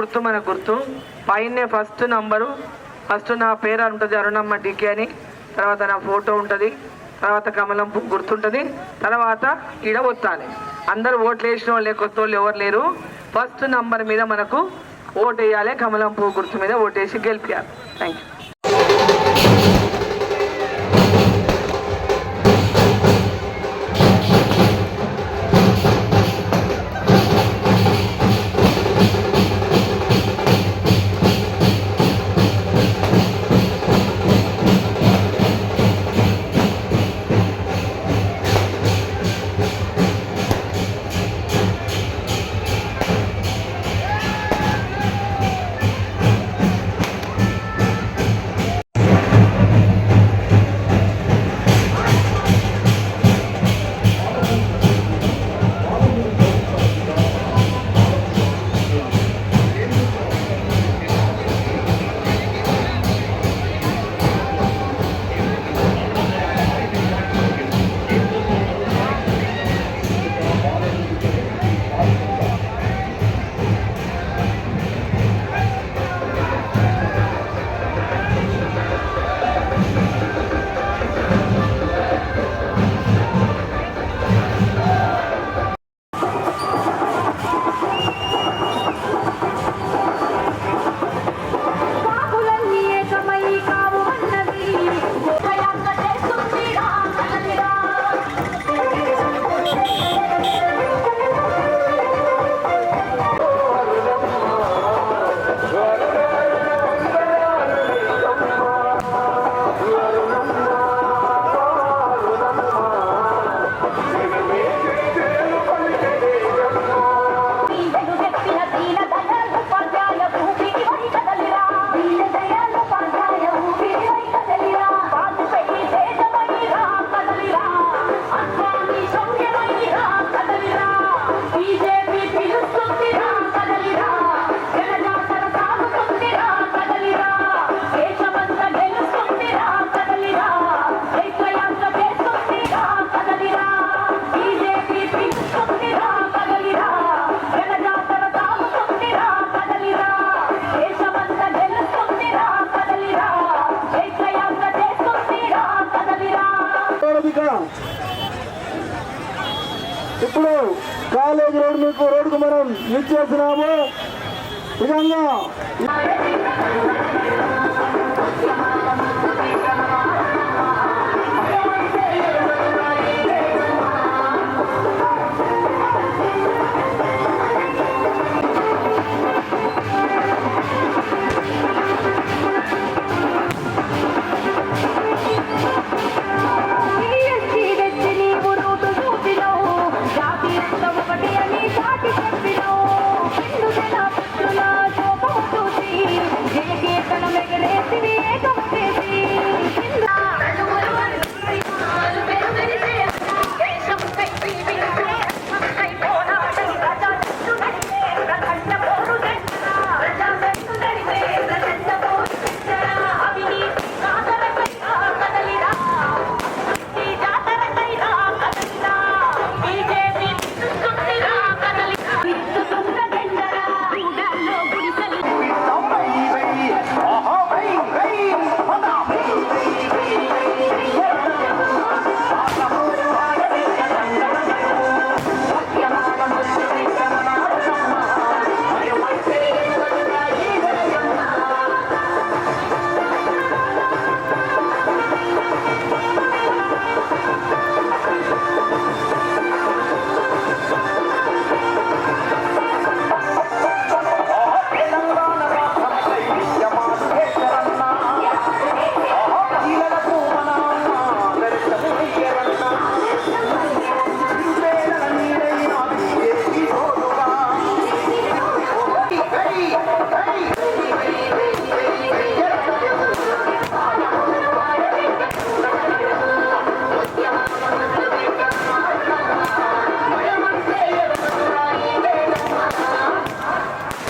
గుర్తు మన గుర్తు పైనే ఫస్ట్ నంబరు, ఫస్ట్ నా పేరు ఉంటుంది అరుణమ్మ డికే అని, తర్వాత నా ఫోటో ఉంటుంది, తర్వాత కమలం పువ్వు గుర్తుంటుంది, తర్వాత ఈడ ఒత్తాలి. అందరూ ఓట్లు వేసిన వాళ్ళు కొత్త వాళ్ళు ఎవరు లేరు. ఫస్ట్ నంబర్ మీద మనకు ఓటు వేయాలి, కమలం పువ్వు గుర్తు మీద ఓటేసి గెలిపించాలి. Thank you. ఇప్పుడు కాలేజ్ రోడ్ మీకు రోడ్డుకు మనం ఇచ్చేస్తున్నాము. నిజంగా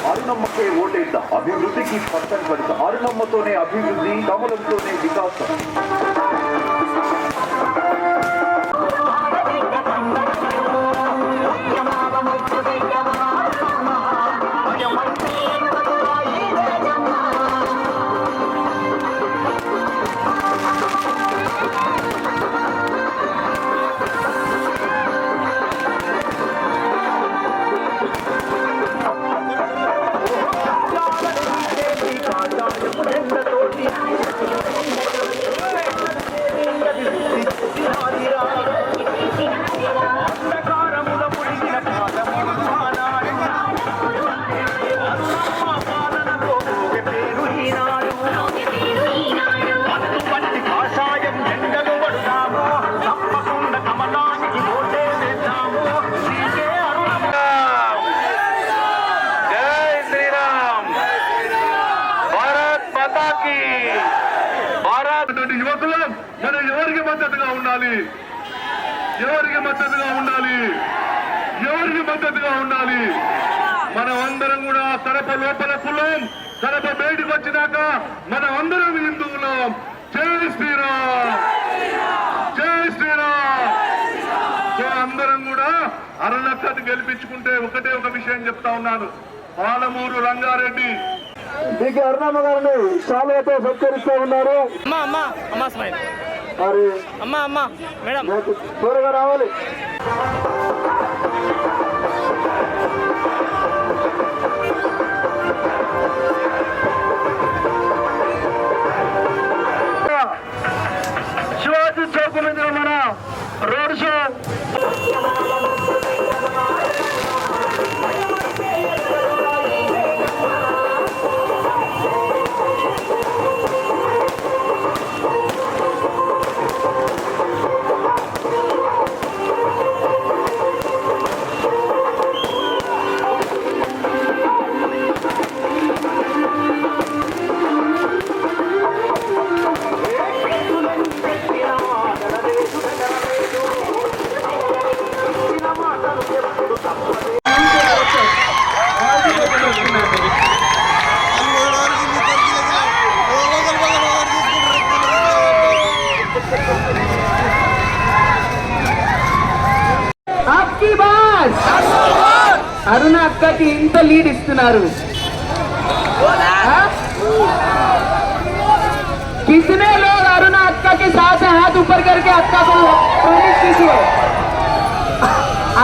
అరుణమ్మకే ఓటేద్దాం. అభివృద్ధికి పక్కన పెడతాం. అరుణమ్మతోనే అభివృద్ధి, కమలంతోనే వికాసం. యువకులం మనం ఎవరికి మద్దతుగా ఉండాలి? ఎవరికి మద్దతుగా ఉండాలి? ఎవరికి మద్దతుగా ఉండాలి? మనం అందరం కూడా కడప లోపల కులం, కడప బయటకు వచ్చినాక మనం అందరం హిందువులం. జై శ్రీరామ్, జై శ్రీరామ్. సో అందరం కూడా అరుణక్కని గెలిపించుకుంటే ఒకటే ఒక విషయం చెప్తా ఉన్నాను. పాలమూరు రంగారెడ్డి డికే అరుణమ్మ గారిని శాలువతో సత్కరిస్తూ ఉన్నారు. మరి మేడం త్వరగా రావాలి. శివాజీ చౌక్ మీద మన రోడ్ షో అరుణ అక్కకి ఇంత లీడ్ ఇస్తున్నారు. कितने लोग अरुणा अक्का के साथ हैं? हाथ ऊपर करके अक्का को प्रॉमिस कीजिए.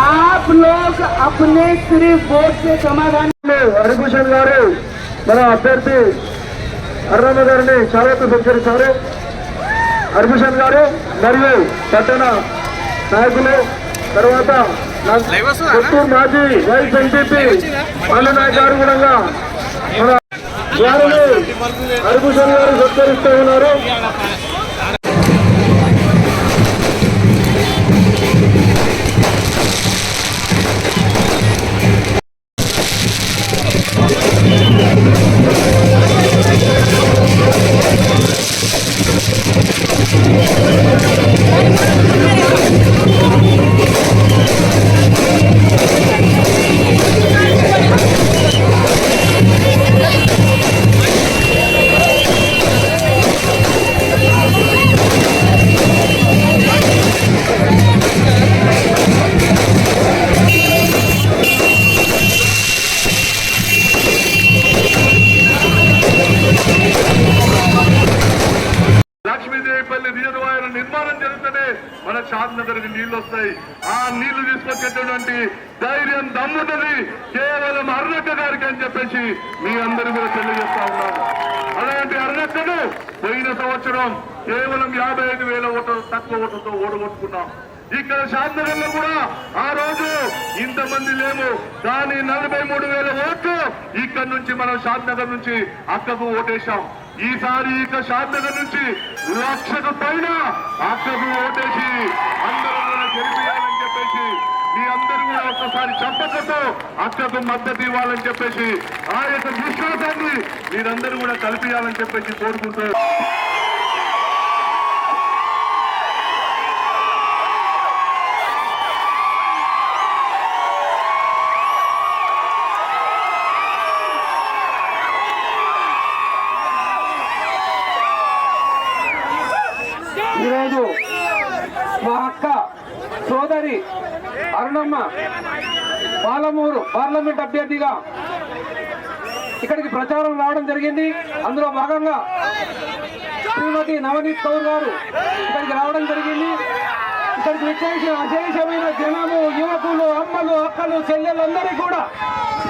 आप लोग अपने सिर्फ वोट से समाधान. హరిభూషణ్ గారు మన అభ్యర్థి అరుణమ్మ గారిని శాలువతో సత్కరిస్తారు. హరిభూషణ్ గారు మరియు పట్టణ నాయకులు, తర్వాత చిత్తూరు మాజీ వైస్ ఎంపీ మల్లనాయక్ గారు కూడా మన వారిని హరిభూషణ్ గారు సత్కరిస్తూ ఉన్నారు. లక్ష్మీదేవిపల్లి రిజర్వాయర్ నిర్మాణం జరుగుతూనే మన షాద్ నగర్ కి నీళ్లు వస్తాయి. ఆ నీళ్లు తీసుకొచ్చేటువంటి ధైర్యం దమ్మున్నది కేవలం అరుణక్క గారికి అని చెప్పేసి మీ అందరూ కూడా తెలియజేస్తా ఉన్నాను. అలాంటి అరుణక్కను పోయిన సంవత్సరం కేవలం 55,000 ఓట్లు తక్కువ ఓట్లతో ఓడగొట్టుకున్నాం. ఇక్కడ షాద్ నగర్ లో కూడా ఆ రోజు ఇంతమంది లేము, కానీ 43,000 ఓట్లు ఇక్కడ నుంచి మనం షాద్ నగర్ నుంచి అక్కకు ఓటేశాం. ఈసారి ఇక షాద్ నగర్ నుంచి 1,00,000 పైన అక్కకు ఓటేసి అందరూ కూడా గెలిపియాలని చెప్పేసి మీ అందరూ కూడా ఒక్కసారి చప్పట్లతో అక్కకు మద్దతు ఇవ్వాలని చెప్పేసి ఆ యొక్క విశ్వాసాన్ని మీరందరూ కూడా కల్పియాలని చెప్పేసి కోరుకుంటూ ఈరోజు మా అక్క సోదరి అరుణమ్మ పాలమూరు పార్లమెంట్ అభ్యర్థిగా ఇక్కడికి ప్రచారం రావడం జరిగింది. అందులో భాగంగా శ్రీమతి నవనీత్ కౌర్ గారు ఇక్కడికి రావడం జరిగింది. ఇక్కడికి విచ్చేసిన అశేషమైన జనము, యువకులు, అమ్మలు, అక్కలు, చెల్లెలందరికీ కూడా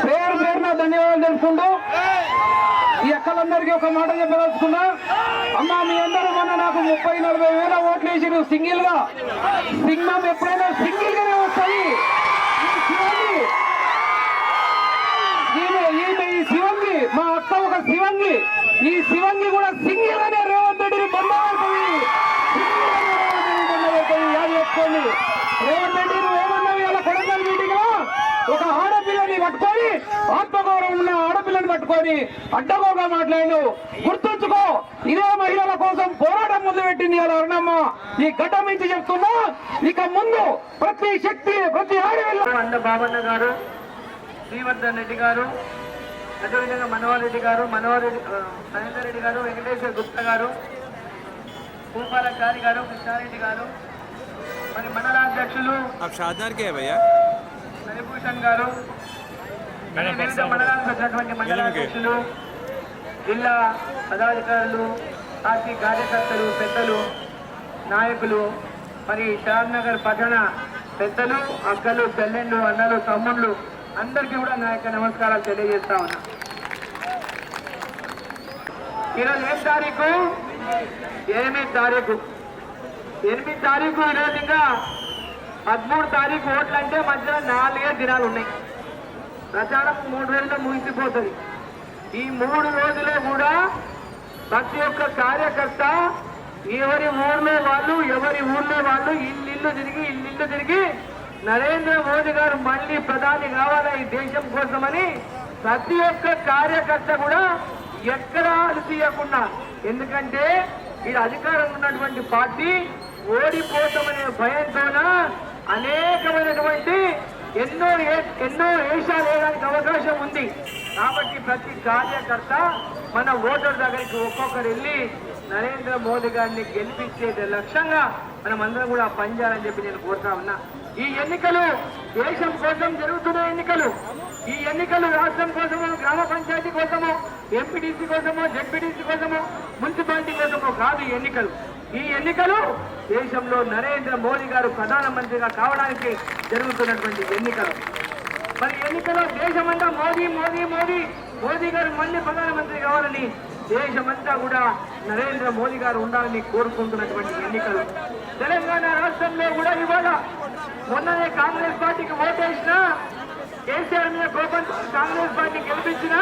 పేరు పేరున ధన్యవాదాలు తెలుపుకుంటూ ఈ అక్కలందరికీ ఒక మాట చెప్పదలుచుకున్నా. అమ్మా, మీ అందరూ మొన్న నాకు 30-40 వేల ఓట్లు వేసి సింగిల్ గా, సింగం ఎప్పుడైనా సింగిల్ గానే వస్తాయి. ఈ శివంగి మా అక్క ఒక శివంగి, ఈ శివంగి కూడా సింగిల్ గానే రేవంత్ రెడ్డిని పొందబడుతుంది. యాది చెప్పుకోండి. రేవంత్ రెడ్డి నువ్వేమన్నావు ఇలా కొడంగల్ మీటింగ్ లో ఒక ఆడపిల్లని పట్టుకొని ఆత్మగౌరవం ఉన్న ఆడపిల్లని పట్టుకొని అడ్డగోగా మాట్లాడు. గుర్తుంచుకో, ఇదే మహిళల కోసం పోరాటం మొదలుపెట్టింది అలా అరుణమ్మ. ఈ గడ్డ మించి చెప్తున్నా, ఇక ముందు ప్రతి శక్తి, ప్రతి ఆడపిల్ల అంద బాబన్న గారు, శ్రీవర్ధన్ రెడ్డి గారు, అదేవిధంగా మనోహర్ రెడ్డి గారు, నరేందర్ రెడ్డి గారు, వెంకటేశ్వర గుప్తా గారు, భూపాలచారి గారు, కృష్ణారెడ్డి గారు, మరి మండలాధ్యక్షులు హరిభూషణ్ గారు, వివిధ మండలానికి వచ్చినటువంటి మండలాధ్యక్షులు, జిల్లా పదాధికారులు, పార్టీ కార్యకర్తలు, పెద్దలు, నాయకులు, మరి షాద్నగర్ పట్టణ పెద్దలు, అక్కలు, చెల్లెళ్ళు, అన్నలు, తమ్ముళ్ళు అందరికీ కూడా నా యొక్క నమస్కారాలు తెలియజేస్తా ఉన్నా. ఈరోజు ఏం తారీఖు? 8 తారీఖు. 8 తారీఖు ఈరోజు ఇంకా 13 తారీఖు ఓట్లు అంటే మధ్యలో 4 దినాలు ఉన్నాయి. ప్రచారం 3 రోజుల్లో ముగిసిపోతుంది. ఈ 3 రోజుల్లో కూడా ప్రతి ఒక్క కార్యకర్త ఎవరి ఊర్లో వాళ్ళు ఇల్లు తిరిగి నరేంద్ర మోదీ గారు మళ్ళీ ప్రధాని కావాలా ఈ దేశం కోసమని ప్రతి ఒక్క కార్యకర్త కూడా ఎక్కడా అలసియకుండా, ఎందుకంటే ఈ అధికారంలో ఉన్నటువంటి పార్టీ ఓడిపోతామనే భయంతోన అనేకమైనటువంటి ఎన్నో వేషాలు వేయడానికి అవకాశం ఉంది. కాబట్టి ప్రతి కార్యకర్త మన ఓటర్ దగ్గరికి ఒక్కొక్కరు వెళ్ళి నరేంద్ర మోదీ గారిని గెలిపించే లక్ష్యంగా మనం అందరం కూడా పనిచేయాలని చెప్పి నేను కోరుతా ఉన్నా. ఈ ఎన్నికలు దేశం కోసం జరుగుతున్న ఎన్నికలు. ఈ ఎన్నికలు రాష్ట్రం కోసమో, గ్రామ పంచాయతీ కోసమో, ఎంపీటీసీ కోసమో, జెడ్పీటీసీ కోసమో, మున్సిపాలిటీ కోసమో కాదు ఈ ఎన్నికలు. ఈ ఎన్నికలు దేశంలో నరేంద్ర మోదీ గారు ప్రధానమంత్రిగా కావడానికి జరుగుతున్నటువంటి ఎన్నికలు. మరి ఎన్నికలో దేశమంతా మోదీ గారు మళ్ళీ ప్రధానమంత్రి కావాలని, దేశమంతా కూడా నరేంద్ర మోదీ గారు ఉండాలని కోరుకుంటున్నటువంటి ఎన్నికలు. తెలంగాణ రాష్ట్రంలో కూడా ఇవాళ మొన్ననే కాంగ్రెస్ పార్టీకి ఓటేసిన, కేసీఆర్ మీద కోపంతో కాంగ్రెస్ పార్టీ గెలిపించిన,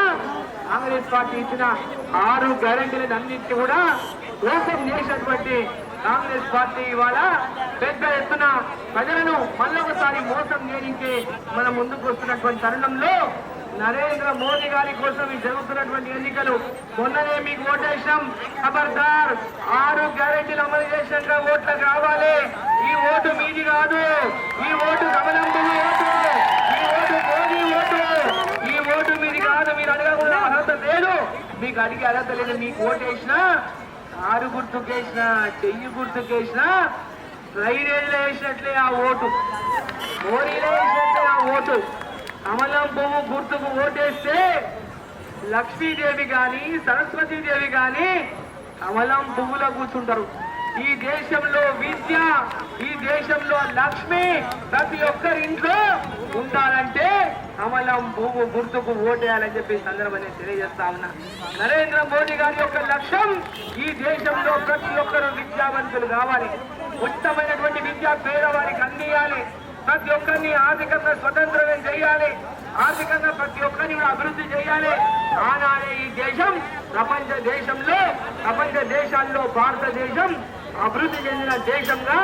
కాంగ్రెస్ పార్టీ ఇచ్చిన 6 గ్యారెంటీలను అన్నింటినీ కూడా మోసం చేసినటువంటి కాంగ్రెస్ పార్టీ ఇవాళ పెద్ద ఎత్తున ప్రజలను మళ్ళొకసారి మోసం చేయడానికి మనం ముందుకు వస్తున్నటువంటి తరుణంలో నరేంద్ర మోదీ గారి కోసం ఈ జరుగుతున్నటువంటి ఎన్నికలు. మొన్ననే మీకు ఓటేసినాం, ఖబర్దార్ 6 గ్యారెంటీలు అమలు చేసినాక ఓట్లకు రావాలి. ఈ ఓటు మీది కాదు, ఈ ఓటు కమలం పువ్వు ఓటు, ఈ ఓటు మోదీ ఓటు, ఈ ఓటు మీది కాదు. మీరు అడగకుండా అర్హత లేదు, మీకు అడిగే అర్హత లేదు. మీకు ఓటేసినా, కారు గుర్తుకేసినా, చెయ్యి గుర్తుకేసినా, రైరేజ్లో వేసినట్లే ఆ ఓటు, మోరీలో వేసినట్లే ఆ ఓటు. కమలం పువ్వు గుర్తుకు ఓటేస్తే లక్ష్మీదేవి గాని, సరస్వతీదేవి గాని కమలం పువ్వులో కూర్చుంటారు. ఈ దేశంలో విద్య, ఈ దేశంలో లక్ష్మి ప్రతి ఒక్కరి ఇంట్లో ఉండాలంటే కమలం పువ్వు గుర్తుకు ఓటేయాలని చెప్పి సందర్భాన్ని తెలియజేస్తా ఉన్నా. నరేంద్ర మోదీ గారి యొక్క లక్ష్యం ఈ దేశంలో ప్రతి ఒక్కరు విద్యావంతులు కావాలి, ఉచితమైనటువంటి విద్య పేదవారికి అందియాలి, ప్రతి ఒక్కరిని ఆర్థికంగా స్వతంత్రం చేయాలి, ఆర్థికంగా ప్రతి ఒక్కరిని కూడా అభివృద్ధి చేయాలి. ఆనాడే ఈ దేశం ప్రపంచ దేశాల్లో భారతదేశం అభివృద్ధి చెందిన దేశంగా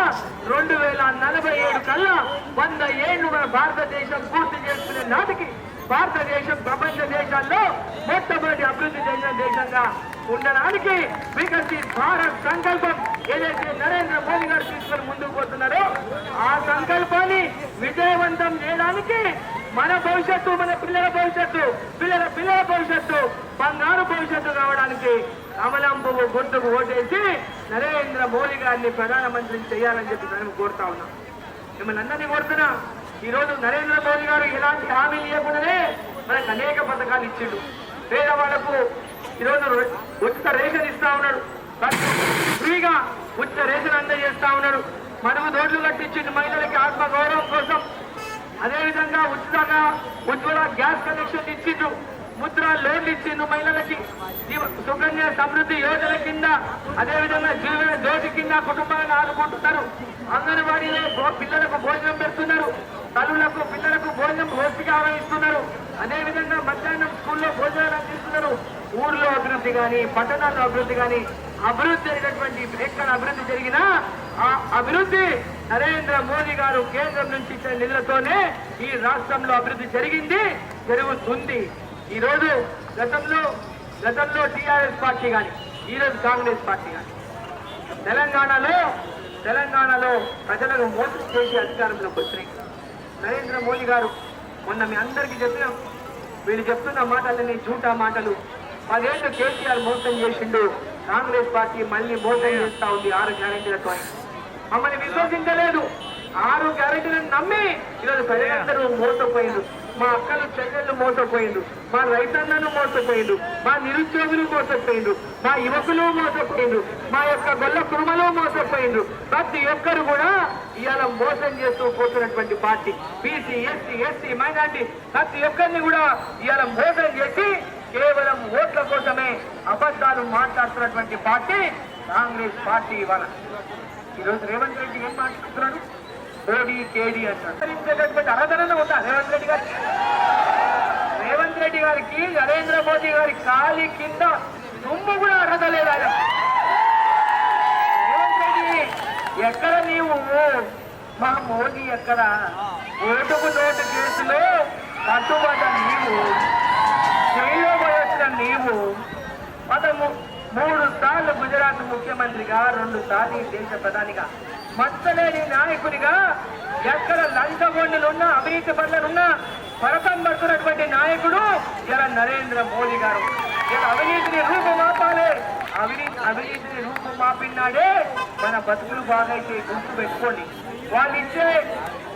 2047 కల్లా 100 ఏళ్లు మన భారతదేశం పూర్తి చేసుకునే నాటికి భారతదేశం ప్రపంచ దేశాల్లో మొట్టమొదటి అభివృద్ధి చెందిన దేశంగా ఉండడానికి వికసిత్ భారత్ సంకల్పం ఏదైతే నరేంద్ర మోదీ గారు తీసుకొని ముందుకు పోతున్నారో ఆ సంకల్పాన్ని విజయవంతం చేయడానికి మన భవిష్యత్తు, మన పిల్లల భవిష్యత్తు, పిల్లల భవిష్యత్తు బంగారు భవిష్యత్తు కావడానికి కమలం పువ్వు గుర్తుకు ఓటేసి నరేంద్ర మోదీ గారిని ప్రధానమంత్రిని చేయాలని చెప్పి నేను కోరుతా ఉన్నా. మిమ్మల్ని అందరినీ కోరుతున్నా, ఈరోజు నరేంద్ర మోదీ గారు ఎలాంటి హామీలు ఇవ్వకుండానే మనకు అనేక పథకాలు ఇచ్చిండు. పేదవాళ్లకు ఈరోజు ఉచిత రేషన్ ఇస్తా ఉన్నాడు, ఫ్రీగా ఉచిత రేషన్ అందజేస్తా ఉన్నాడు. మనము రోడ్లు కట్టించిండు మహిళలకి ఆత్మ గౌరవం కోసం. అదేవిధంగా ఉచితంగా ఉజ్వల గ్యాస్ కనెక్షన్ ఇచ్చిండు, ముద్ర లోన్లు ఇచ్చిండు మహిళలకి, సుకన్య సమృద్ధి యోజన కింద, అదేవిధంగా జీవన జ్యోతి కింద కుటుంబాలను ఆదుకుంటున్నారు. అంగన్వాడీలో పిల్లలకు భోజనం పెడుతున్నారు, తల్లులకు పిల్లలకు భోజనం పౌష్టికాహారం ఇస్తున్నారు. అదేవిధంగా మధ్యాహ్నం స్కూల్లో భోజనాలు అందిస్తున్నారు. ఊర్లో అభివృద్ధి కానీ, పట్టణాల్లో అభివృద్ధి కానీ, అభివృద్ధి జరిగినటువంటి ఎక్కడ అభివృద్ధి జరిగినా ఆ అభివృద్ధి నరేంద్ర మోదీ గారు కేంద్రం నుంచి ఇచ్చిన నిధులతోనే ఈ రాష్ట్రంలో అభివృద్ధి జరిగింది, జరుగుతుంది. ఈరోజు గతంలో టీఆర్ఎస్ పార్టీ కానీ ఈరోజు కాంగ్రెస్ పార్టీ కానీ తెలంగాణలో ప్రజలను మోసం చేసి అధికారంలోకి వచ్చినాయి. నరేంద్ర మోదీ గారు మొన్న మీ అందరికీ చెప్పినాం, వీళ్ళు చెప్తున్న మాటలన్నీ జూటా మాటలు. 10 ఏళ్ళు కేసీఆర్ మోసం చేసిండు, కాంగ్రెస్ పార్టీ మళ్ళీ మోసం చేస్తా ఉంది 6 గ్యారెంటీలతో. మమ్మల్ని విశ్వసించలేదు. 6 గ్యారెంటీలను నమ్మి ఈరోజు ప్రజలందరూ మోసపోయిండు. మా అక్కలు చెల్లెళ్ళు మోసపోయిండు, మా రైతన్నలు మోసపోయిండు, మా నిరుద్యోగులు మోసపోయిండు, మా యువకులు మోసపోయిండు, మా యొక్క గొల్ల కుటుంబాలు మోసపోయిండు. ప్రతి ఒక్కరు కూడా ఇవాళ మోసం చేస్తూ పోతున్నటువంటి party. BC, SC, ST, minority ప్రతి ఒక్కరిని కూడా ఇవాళ మోసం చేసి కేవలం ఓట్ల కోసమే అబద్ధాలు మాట్లాడుతున్నటువంటి పార్టీ కాంగ్రెస్ పార్టీ. ఇవాళ ఈరోజు రేవంత్ రెడ్డి ఏం మాట్లాడుతున్నాడు? మోడీ కేడీ అంటారు. అర్హతనే ఉందా రేవంత్ రెడ్డి గారికి నరేంద్ర మోదీ గారి కాలి కింద దుమ్ము కూడా అర్హత లేదు. ఆయన రేవంత్ రెడ్డి ఎక్కడ నీవు, మా మోదీ ఎక్కడ? ఓటుకు నోటు కేసులో కట్టుబడ్డ నీవు, జైల్లో పోయొచ్చిన నీవు, 3 సార్లు గుజరాత్ ముఖ్యమంత్రిగా, 2 సార్లు దేశ ప్రధానిగా, మచ్చలేని నాయకునిగా, ఎక్కడ లంచగొండలున్నా అవినీతి పనులున్నా పరతం పడుతున్నటువంటి నాయకుడు ఇలా నరేంద్ర మోదీ గారు. ఇలా అవినీతిని రూపుమాపాలి. అవినీతిని రూపుమాపినాడే మన బతుకులు బాగైతే గుర్తు పెట్టుకోండి. వాళ్ళు ఇచ్చే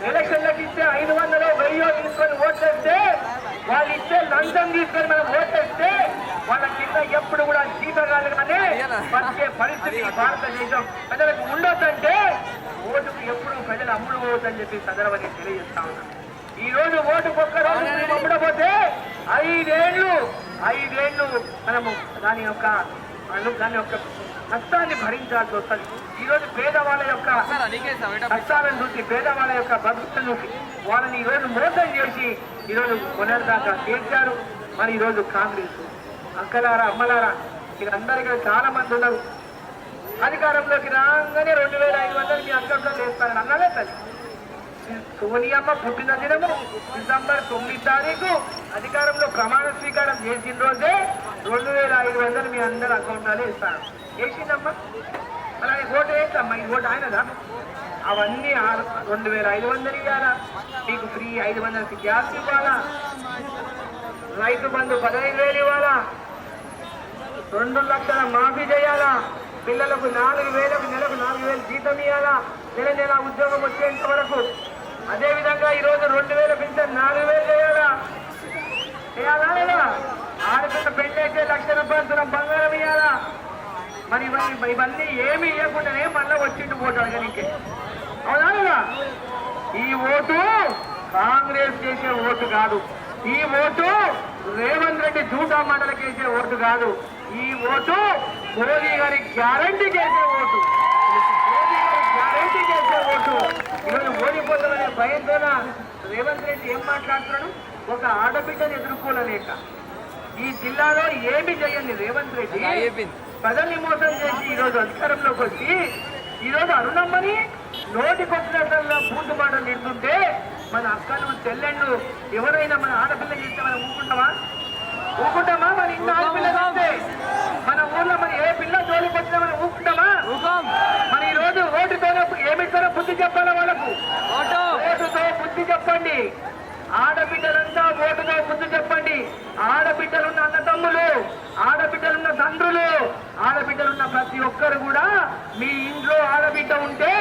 ఎలక్షన్లకు ఇచ్చే 500 1000 తీసుకొని ఓట్లేస్తే, వాళ్ళు ఇచ్చే లంచం తీసుకొని మనం ఓట్లేస్తే వాళ్ళ కింద ఎప్పుడు కూడా జీతగాలుగానే వచ్చే పరిస్థితి భారతదేశం ప్రజలకు ఉండొద్దంటే ఓటుకు ఎప్పుడు ప్రజలు అమ్ముడు పోవద్దని చెప్పి సందర్భాన్ని తెలియజేస్తా ఉన్నాం. ఈ రోజు ఓటుకు ఒక్క రోజు అమ్ముడపోతే 5 ఏళ్ళు మనము దాని యొక్క నష్టాన్ని భరించాల్సి వస్తుంది. ఈ రోజు పేదవాళ్ళ యొక్క కష్టాలను చూసి, పేదవాళ్ళ యొక్క బతుకులను చూసి వాళ్ళని ఈ రోజు మోసం చేసి ఈరోజు కొనదాకా చేర్చారు. మరి ఈరోజు కాంగ్రెస్ అక్కలారా, అమ్మలారా, వీళ్ళందరికీ చాలా మంది ఉన్నారు. అధికారంలోకి రాగానే 2500 మీ అకౌంట్లో వేస్తారని అన్నదే తల్లి. సోనియమ్మ పుట్టిన దినము డిసెంబర్ 9 తారీఖు అధికారంలో ప్రమాణ స్వీకారం చేసిన రోజే 2500 మీ అందరి అకౌంట్లో ఇస్తారు. వేసిందమ్మా, అలాగే ఓటు వేస్తామ్మా. ఈ ఓటు ఆయనదా? అవన్నీ 2500 ఇవ్వాలా, మీకు ఫ్రీ 500 గ్యాస్ ఇవ్వాలా, రైతు బంధు 15,000 ఇవ్వాలా, 2 లక్షల మాఫీ చేయాలా, పిల్లలకు 4,000 నెలకు 4,000 జీతం ఇవ్వాలా, నెల ఉద్యోగం వచ్చేంత వరకు. అదేవిధంగా ఈరోజు 2,000 పింఛన్ 4,000 చేయాలా లేదా? ఆడపిల్ల పెళ్ళైతే 1,00,000 రూపాయలు బంగారం ఇవ్వాలా. మరి ఇవన్నీ ఏమి ఇవ్వకుండానే మళ్ళీ వచ్చిండు ఓటు అడగనికే. అవునా లేదా? ఈ ఓటు కాంగ్రెస్ చేసే ఓటు కాదు. ఈ ఓటు రేవంత్ రెడ్డి జూటా మాటలకు వేసే ఓటు కాదు. ఈ ఓటు మోదీ గారి గ్యారంటీ చేసే ఓటు. గ్యారంటీ చేసే ఓటు. ఈరోజు ఓడిపోతామనే భయంతోన రేవంత్ రెడ్డి ఏం మాట్లాడుతున్నాడు? ఒక ఆడబిడ్డను ఎదుర్కోలేక ఈ జిల్లాలో ఏమి చేయండి రేవంత్ రెడ్డి ప్రజల్ని మోసం చేసి ఈరోజు అధికారంలోకి వచ్చి ఈరోజు అరుణమ్మని నోటికొచ్చినట్ల పూర్తి మాటలు నిడుతుంటే మన అక్కలు చెల్లెళ్ళు ఎవరైనా మన ఆడపిల్ల చేస్తే మనం ఊకుంటామా? మన ఇంత ఆడపిల్ల చేస్తే మన ఊర్లో మన ఏ పిల్ల జోలికి వచ్చినా మనం ఊకుంటామా? మన ఈ రోజు ఓటుతోనే ఏమిస్తారో బుద్ధి చెప్పాలి వాళ్ళకు. ఓటుతో బుద్ధి చెప్పండి. ఆడబిడ్డలంతా ఓటుతో బుద్ధి చెప్పండి. ఆడబిడ్డలున్న అన్నదమ్ములు, ఆడబిడ్డలున్న తండ్రులు, ఆడబిడ్డలున్న ప్రతి ఒక్కరు కూడా మీ ఇంట్లో ఆడబిడ్డ ఉంటే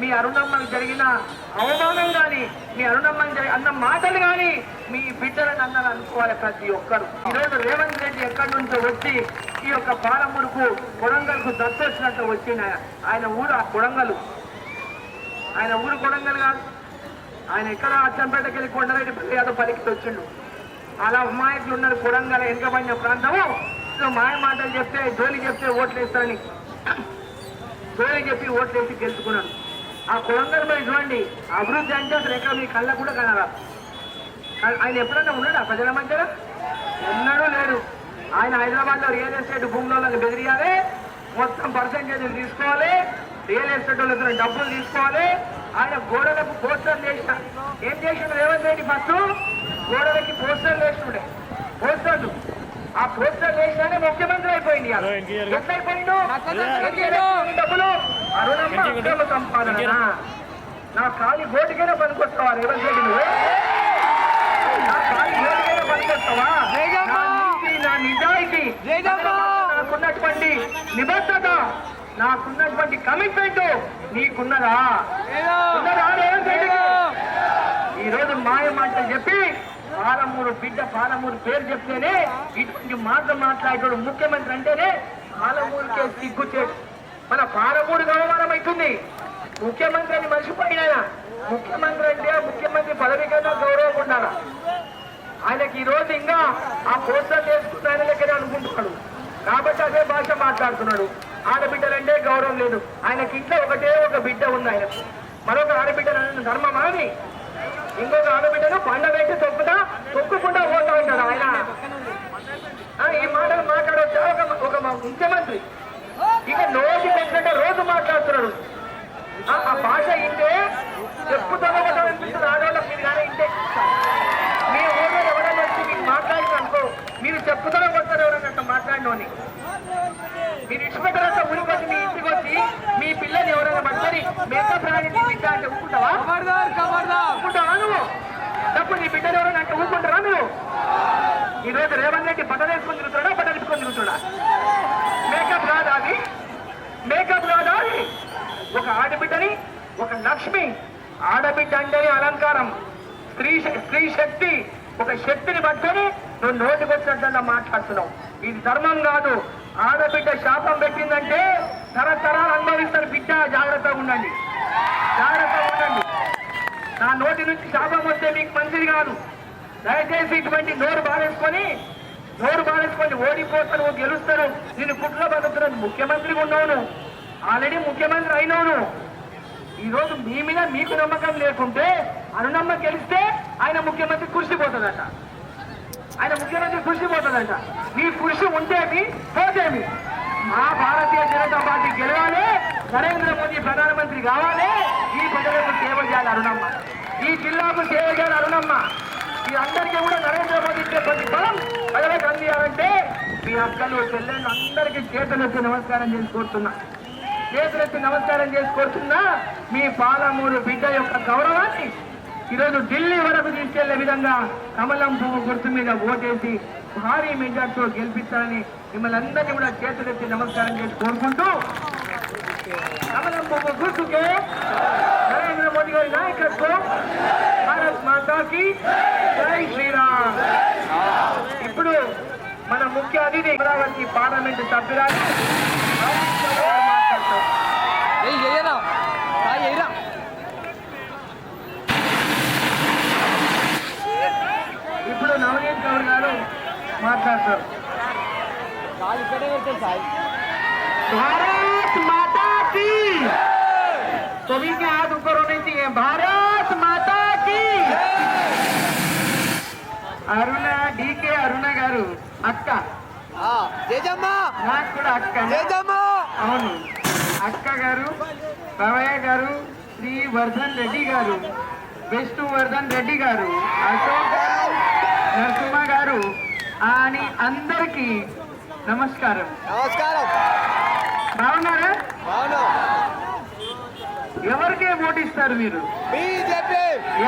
మీ అరుణమ్మకి జరిగిన అవమానం కానీ, మీ అరుణమ్మకి అన్న మాటలు కానీ మీ బిడ్డలను అన్నది అనుకోవాలి ప్రతి ఒక్కరు. ఈరోజు రేవంత్ రెడ్డి ఎక్కడి నుంచో వచ్చి ఈ యొక్క పాలమూరుకు కొడంగల్కు దత్తొచ్చినట్టు వచ్చిన ఆయన ఊరు ఆ కొడంగల్. ఆయన ఊరు కొడంగల్ కాదు. ఆయన ఎక్కడ అచ్చంపేటకి వెళ్ళి కొండరెడ్డి యాదవ్ పలికి వచ్చిండు. అలా అమ్మాయికులు ఉన్నారు కొడంగల్ వెనుకబడిన ప్రాంతము. మాయ మాటలు చెప్తే జోలి చెప్తే ఓట్లు వేస్తారని జోలి చెప్పి ఓట్లు వేసి గెలుచుకున్నాడు. ఆ కొడంగల్ మరి చూడండి, అభివృద్ధి అంటే అసలు ఎక్కడ మీ కళ్ళ కూడా కనరా. ఆయన ఎప్పుడన్నా ఉన్నాడా ప్రజల మధ్యలో? ఎన్నడూ లేడు. ఆయన హైదరాబాద్లో రియల్ ఎస్టేట్ భూములను బెదిరియాలి, మొత్తం పర్సెంటేజ్ తీసుకోవాలి, రియల్ ఎస్టేట్ వాళ్ళ డబ్బులు తీసుకోవాలి. ఆయన గోడలకు పోస్టర్లు వేసిన ఏం చేసిండు రేవంత్ రెడ్డి? ఫస్ట్ గోడలకి పోస్టర్లు వేస్తుండే. పోస్టర్లు. ఆ పోస్టర్ వేసినానే ముఖ్యమంత్రి అయిపోయింది. ఎట్లా అయిపోయిండు? డబ్బులు అరుణమ్మ అక్రమ సంపాదన. నా ఖాళీ ఓటుకైనా పనికొస్తావా రేవంత్ రెడ్డి? నువ్వు నా ఖాళీ ఓటుకైనా పనికొస్తావా? నా నిజాయితీ, నాకున్నటువంటి నిబద్ధత, నాకున్నటువంటి కమిట్మెంట్ నీకున్నదా? ఉన్నదా రేవంత్ రెడ్డికి? ఈ రోజు మాయ మాటలు చెప్పి పాలమూరు బిడ్డ, పాలమూరు పేరు చెప్తేనే ఇటువంటి మాటలు మాట్లాడేటోడు ముఖ్యమంత్రి అంటేనే పాలమూరుకే సిగ్గుచేటు. మన పాలమూరు గౌరవం అవుతుంది. ముఖ్యమంత్రి అని మర్చిపోయిన ఆయన. ముఖ్యమంత్రి అంటే ముఖ్యమంత్రి పదవి కన్నా గౌరవం ఉండాలా. ఆయనకి ఈ రోజు ఇంకా ఆ పోస్టర్ చేసుకున్న ఆయన లెక్కనే అనుకుంటున్నాడు కాబట్టి అదే భాష మాట్లాడుతున్నాడు. ఆడబిడ్డలంటే గౌరవం లేదు. ఆయనకి ఇంట్లో ఒకటే ఒక బిడ్డ ఉంది. ఆయన మరొక ఆడబిడ్డ ధర్మమా అని ఇంకొక ఆడబిడ్డను పండబెట్టి తొక్కుకుండా పోతా ఉంటాడు ఆయన. ఈ మాటలు మాట్లాడొచ్చా ఒక ముఖ్యమంత్రి? ఇక నోటి పెట్టినట్టే రోజు మాట్లాడుతున్నాడు. ఆ భాష ఇంటే చెప్పుతానో అనిపిస్తుంది ఆడవాళ్ళకి. మీరు కానీ ఇంటే మీ ఊళ్ళో ఎవరైనా వచ్చి మీకు మాట్లాడిన అనుకో, మీరు చెప్పుతారో కొడతారో ఎవరైనా మాట్లాడినోని మీరు ఇష్టపెట్టారంటే ఊరికి వచ్చి మీ ఇంటికి వచ్చి మీ పిల్లలు ఎవరైనా పట్టుకొని మేకప్ రాని బిడ్డ అంటే ఊరుకుంటావా? ఊరుకుంటావా నువ్వు? తప్పు. నీ బిడ్డలు ఎవరైనా అంటే ఊరుకుంటారా నువ్వు? ఈ రోజు రేవంత్ రెడ్డి బట్టలు వేసుకొని తిరుగుతాడా, బట్టలు వేసుకొని తిరుగుతాడా? మేకప్ రాదా అది? మేకప్ రాదా అది? ఒక ఆడబిడ్డని, ఒక లక్ష్మి, ఆడబిడ్డ అంటేనే అలంకారం, స్త్రీ శక్తి, ఒక శక్తిని పట్టుకొని నువ్వు నోటికి వచ్చినట్టు మాట్లాడుతున్నావు. ఇది ధర్మం కాదు. ఆడబిడ్డ శాపం పెట్టిందంటే తరతరాలు అనుభవిస్తారు. బిడ్డ జాగ్రత్తగా ఉండండి, జాగ్రత్తగా ఉండండి. నా నోటి నుంచి శాపం వస్తే మీకు మంచిది కాదు. దయచేసి ఇటువంటి నోరు బారేసుకొని ఓడిపోతాను, గెలుస్తాను, నేను కుట్రలో బతుకుతున్నాను. ముఖ్యమంత్రిగా ఉన్నావు, ఆల్రెడీ ముఖ్యమంత్రి అయినావు. ఈ రోజు మీ మీద మీకు నమ్మకం లేకుంటే అరుణమ్మ గెలిస్తే ఆయన ముఖ్యమంత్రి కుర్చీపోతుందట. ఆయన ముఖ్యమంత్రి కుర్చీపోతుందట. మీ కుర్చీ ఉంటేమి పోతేమి. మా భారతీయ జనతా పార్టీ గెలవాలి, నరేంద్ర మోదీ ప్రధానమంత్రి కావాలి. ఈ ప్రజలకు సేవ చేయాలి అరుణమ్మ, ఈ జిల్లాకు సేవ చేయాలి అరుణమ్మ. ఈ అందరికీ కూడా నరేంద్ర మోదీ ఇచ్చే ప్రతి బలం ప్రజలకు అందియాలంటే మీ అక్కలు చెల్లెళ్ళు అందరికీ చేతులెత్తి నమస్కారం చేసుకుంటున్నా. చేతులెత్తి నమస్కారం చేసుకుంటున్నా. మీ పాలమూరు బిడ్డ యొక్క గౌరవాన్ని ఈరోజు ఢిల్లీ వరకు తీసుకెళ్లే విధంగా కమలం పువ్వు గుర్తు మీద ఓటేసి భారీ మెజార్టీతో గెలిపించాలని మిమ్మల్ని అందరినీ కూడా చేతులెత్తి నమస్కారం చేసి కోరుకుంటూ, కమలం పువ్వు గుర్తుకే నరేంద్ర మోదీ గారి నాయకత్వం, భారత్ మాతాకి జై శ్రీరామ్. ఇప్పుడు మన ముఖ్య అతిథి అమరావతి పార్లమెంటు సభ్యురాలు మాట్లాడతాం. ఇప్పుడు నవనీత్ గౌడ్ గారు మాట్లాడతారు. भारत माता की सभी के हाथ ऊपर होने चाहिए. भारत माता की. అరుణ డీకే అరుణ గారు అక్క, నాకు కూడా అక్క. అవును, అక్క గారు, బావయ్య గారు, శ్రీ వర్ధన్ రెడ్డి గారు, విష్ణువర్ధన్ రెడ్డి గారు, అశోక్ గారు, నరసింహ గారు అని అందరికీ నమస్కారం. బాగున్నారా? ఎవరికి ఓటిస్తారు మీరు?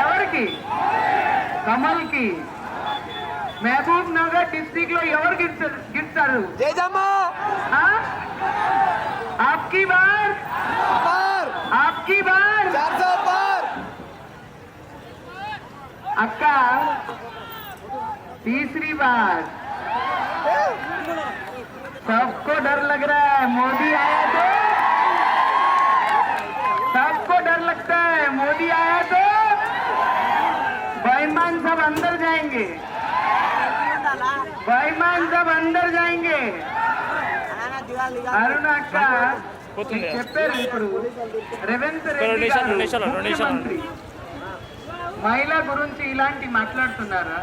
ఎవరికి? కమల్ కి. మహబూబ్ నగర్ డిస్ట్రిక్ట్ లో ఎవరు గెలుస్తారు? आपकी बार, आपकी बार. अक्का तीसरी बार. सबको डर लग रहा है मोदी आया तो, सबको डर लगता है मोदी आया तो बेईमान सब अंदर जाएंगे, बेईमान सब अंदर जाएंगे. అరుణ అక్క చెప్పారు. ఇప్పుడు రేవంత్ రెడ్డి గారు ముఖ్యమంత్రి మహిళ గురించి ఇలాంటి మాట్లాడుతున్నారా?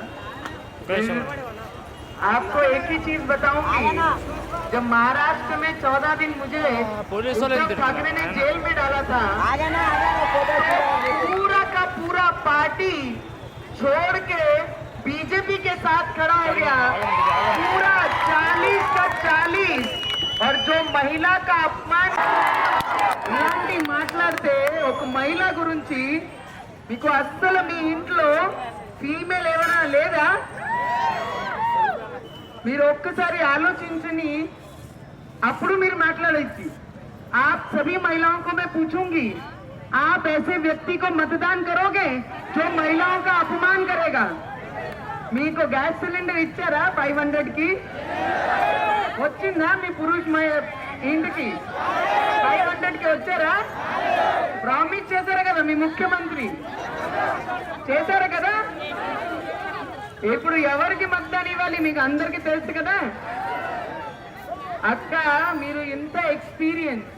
आपको एक ही चीज बताऊंगी, जब महाराष्ट्र में 14 दिन मुझे उद्धव ठाकरे ने जेल में डाला था, पूरा का पूरा पार्टी छोड़ के बीजेपी के साथ खड़ा हो गया, पूरा 40 का 40। और जो महिला का अपमान ఇలాంటి మాట్లాడితే ఒక మహిళ గురించి మీకు అస్సలు మీ ఇంట్లో ఫీమేల్ ఎవరైనా లేదా? మీరు ఒక్కసారి ఆలోచించని అప్పుడు మీరు మాట్లాడేది। आप सभी महिलाओं को मैं पूछूंगी, आप ऐसे व्यक्ति को मतदान करोगे जो महिलाओं का अपमान करेगा? మీకు గ్యాస్ సిలిండర్ ఇచ్చారా 500 కి? వచ్చిందా మీ పురుష ఇంటికి 500 కి వచ్చారా? ప్రామిస్ చేశారు కదా మీ ముఖ్యమంత్రి, చేశారు కదా? ఇప్పుడు ఎవరికి మద్దతు ఇవ్వాలి మీకు అందరికీ తెలుసు కదా। అక్క మీరు ఇంత ఎక్స్పీరియన్స్,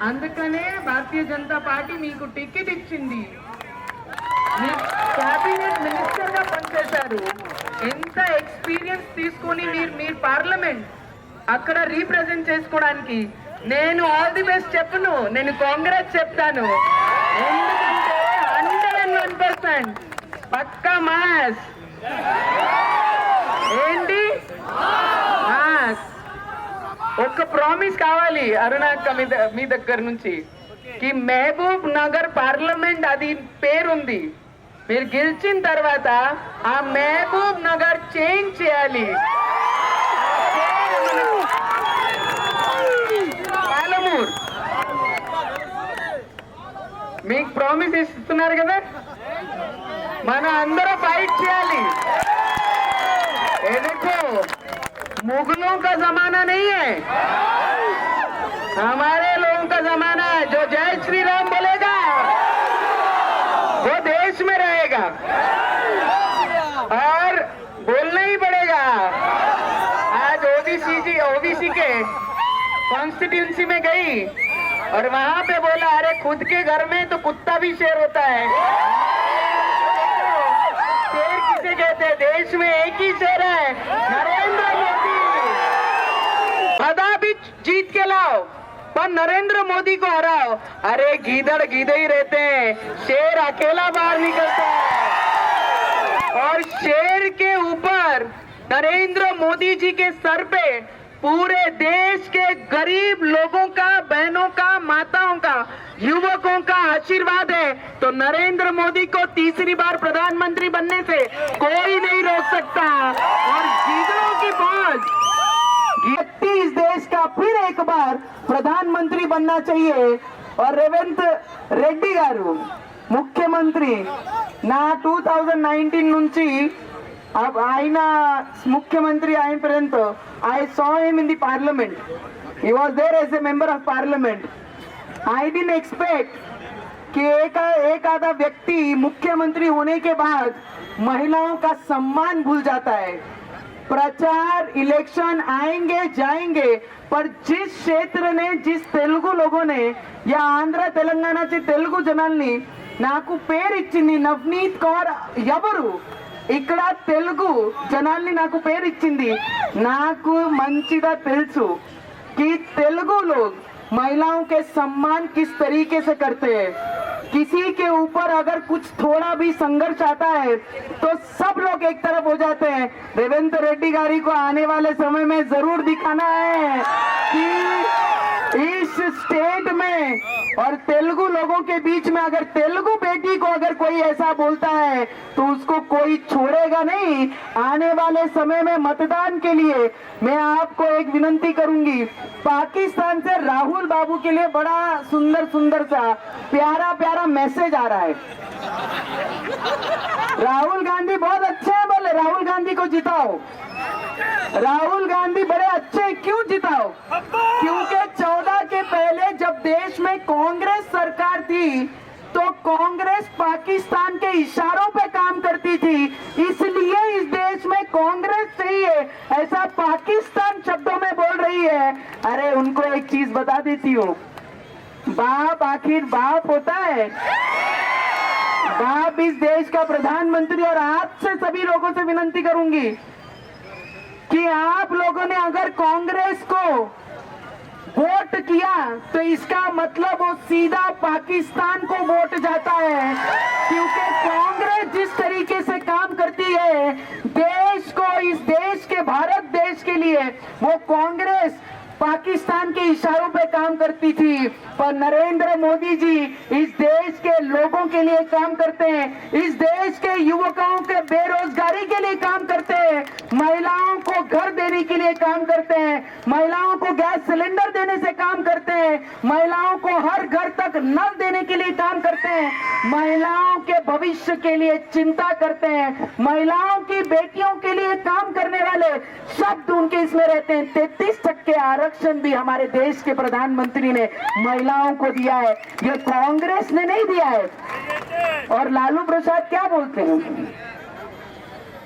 అందుకనే భారతీయ జనతా పార్టీ మీకు టికెట్ ఇచ్చింది, క్యాబినెట్ మినిస్టర్ గా పనిచేశారు, ఎంత ఎక్స్పీరియన్స్ తీసుకొని మీరు పార్లమెంట్ అక్కడ రీప్రజెంట్ చేసుకోవడానికి నేను ఆల్ ది బెస్ట్ చెప్పను, నేను కాంగ్రెస్ చెప్తాను। ఎందుకంటే 101% పక్కా మాస్ ఏంటి మాస్। ఒక ప్రామిస్ కావాలి అరుణాక్క మీ దగ్గర నుంచి కి మహబూబ్ నగర్ పార్లమెంట్ అది పేరుంది, మీరు గెలిచిన తర్వాత ఆ మహబూబ్ నగర్ చేంజ్ చేయాలి, పాలమూర్। మీకు ప్రామిస్ ఇస్తున్నారు కదా, మన అందరూ ఫైట్ చేయాలి। देखो मुगलों का जमाना नहीं है, हमारे लोगों का जमाना है। जो जय श्री राम बोलेगा वो देश में रहेगा और बोलना ही पड़ेगा। आज ओबीसी के कॉन्स्टिट्यूंसी में गई और वहां पे बोला अरे खुद के घर में तो कुत्ता भी शेर होता है। शेर किसे कहते हैं? देश में एक ही शेर है, नरेंद्र मोदी। गधा भी जीत के लाओ पर नरेंद्र मोदी को हराओ। अरे गीदड़ गीदे ही रहते हैं, शेर अकेला बाहर निकलता है। और शेर के ऊपर नरेंद्र मोदी जी के सर पे पूरे देश के गरीब लोगों का, बहनों का, माताओं का, युवकों का आशीर्वाद है। तो नरेंद्र मोदी को तीसरी बार प्रधानमंत्री बनने से कोई नहीं रोक सकता। और गीदड़ों की फौज व्यक्ति इस देश का फिर एक बार प्रधानमंत्री बनना चाहिए। और रेवंत रेड्डी गारू मुख्यमंत्री ना 2019 నుంచి ఆయన ముఖ్యమంత్రి అయిన पर्यंत I saw him in the parliament. He was there as a member of parliament. I didn't expect कि एक आधा व्यक्ति मुख्यमंत्री होने के बाद महिलाओं का सम्मान भूल जाता है। प्रचार इलेक्शन आएंगे जाएंगे, पर जिस क्षेत्र ने, जिस तेलुगु लोगों ने या आंध्र తెలంగాణचे తెలుగు జనాల్ని నాకు పేరు ఇచ్చింది నవనీత్ కౌర్ ఎవరు, ఇక్కడ తెలుగు జనాల్ని నాకు పేరు ఇచ్చింది। నాకు మంచిగా తెలుసు कि तेलुगु लोग महिलाओं के सम्मान किस तरीके से करते हैं। किसी के ऊपर अगर कुछ थोड़ा भी संघर्ष आता है तो सब लोग एक तरफ हो जाते हैं। रेवंत रेड्डी गारी को आने वाले समय में जरूर दिखाना है कि इस स्टेट में और तेलुगु लोगों के बीच में अगर तेलुगु बेटी को अगर कोई ऐसा बोलता है तो उसको कोई छोड़ेगा नहीं। आने वाले समय में मतदान के लिए मैं आपको एक विनती करूंगी, पाकिस्तान से राहुल बाबू के लिए बड़ा सुंदर सुंदर सा प्यारा प्यारा मैसेज आ रहा है। राहुल गांधी बहुत अच्छे हैं, बोले राहुल गांधी को जिताओ। राहुल गांधी बड़े अच्छे, क्यों जिताओ? क्योंकि 14 के पहले जब देश में कांग्रेस सरकार थी तो कांग्रेस पाकिस्तान के इशारों पे काम करती थी, इसलिए इस देश में कांग्रेस चाहिए ऐसा पाकिस्तान शब्दों में बोल रही है। अरे उनको एक चीज बता देती हूँ, बाप आखिर बाप होता है। बाप इस देश का प्रधानमंत्री। और आपसे सभी लोगों से विनती करूंगी कि आप लोगों ने अगर कांग्रेस को वोट किया तो इसका मतलब वो सीधा पाकिस्तान को वोट जाता है। क्योंकि कांग्रेस जिस तरीके से काम करती है हैं देश को, इस देश के, भारत देश के लिए वो कांग्रेस पाकिस्तान के इशारों पे काम करती थी, पर नरेंद्र मोदी जी इस देश के लोगों के लिए काम करते हैं, इस देश के युवकों के बेरोजगारी के लिए काम करते हैं, महिलाओं को घर देने के लिए काम करते हैं, महिलाओं को गैस सिलेंडर देने से काम करते हैं, महिलाओं को हर घर तक नल देने के लिए काम करते हैं, महिलाओं के भविष्य के लिए चिंता करते हैं, महिलाओं की बेटियों के लिए काम करने वाले शब्द उनके इसमें रहते हैं। 33% आरक्षण भी हमारे देश के प्रधानमंत्री ने महिलाओं को दिया है, ये कांग्रेस ने नहीं दिया है। और लालू प्रसाद क्या बोलते हैं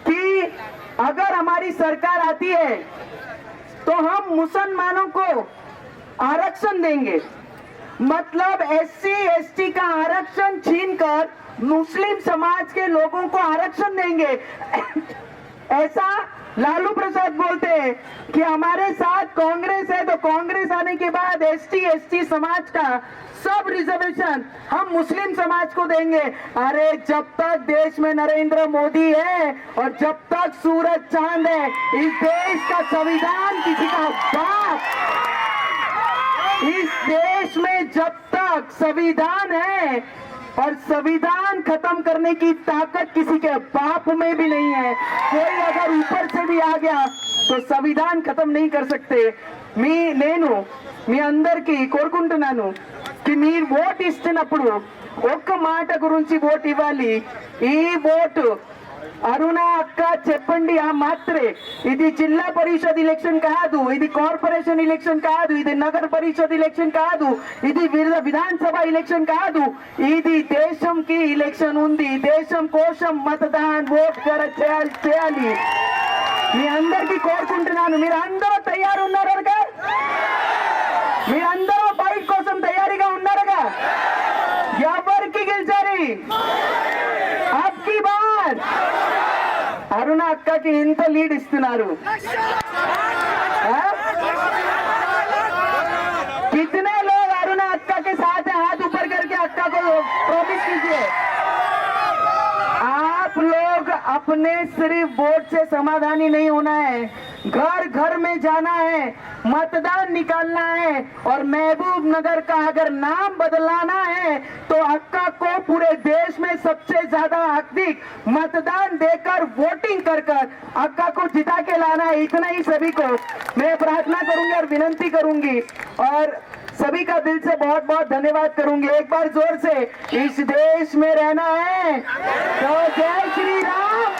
कि अगर हमारी सरकार आती है तो हम मुसलमानों को आरक्षण देंगे, मतलब SC ST का आरक्षण छीनकर मुस्लिम समाज के लोगों को आरक्षण देंगे। ऐसा लालू प्रसाद बोलते हैं कि हमारे साथ कांग्रेस है, तो कांग्रेस आने के बाद ST ST समाज का सब रिजर्वेशन हम मुस्लिम समाज को देंगे। अरे जब तक देश में नरेंद्र मोदी है और जब तक सूरज चांद है, इस देश का संविधान किसी का बाप, इस देश में जब तक संविधान है और संविधान खत्म करने की ताकत किसी के बाप में भी नहीं है। कोई अगर ऊपर से भी आ गया तो संविधान खत्म नहीं कर सकते। మీ అందరికి కోరుకుంటున్నాను కి మీరు ఓటు ఇస్తున్నప్పుడు ఒక్క మాట గురించి ఓటు ఇవ్వాలి. ఈ ఓటు అరుణ అక్క చెప్పండి ఆ మాత్రే. ఇది జిల్లా పరిషత్ ఎలక్షన్ కాదు, ఇది కార్పొరేషన్ ఎలక్షన్ కాదు, ఇది నగర పరిషత్ ఎలక్షన్ కాదు, ఇది విధానసభ ఎలక్షన్ కాదు, ఇది దేశంకి ఎలక్షన్ ఉంది. దేశం కోసం మతదాన్ ఓట్ చేయాలి. మీ అందరికీ కోరుకుంటున్నాను, మీరు అందరూ తయారు ఉన్నారుగా? మీరందరూ ఫైట్ కోసం తయారీగా ఉన్నారుగా? ఎవరికి గెలిచారి అబ్కి బార్? అరుణ అక్కకి ఇంత లీడ్ ఇస్తున్నారు. कितने लोग अरुणा अक्का के साथ हैं? हाथ ऊपर करके अक्का को प्रॉमिस कीजिए. आप लोग अपने सिर्फ वोट से समाधानी नहीं होना है, घर घर में जाना है, मतदान निकालना है और महबूब नगर का अगर नाम बदलाना है तो अक्का को पूरे देश में सबसे ज्यादा अधिक मतदान देकर वोटिंग कर अक्का को जिता के लाना है. इतना ही सभी को मैं प्रार्थना करूंगी और विनंती करूंगी और सभी का दिल से बहुत बहुत धन्यवाद करूंगी. एक बार जोर से, इस देश में रहना है तो जय श्री राम.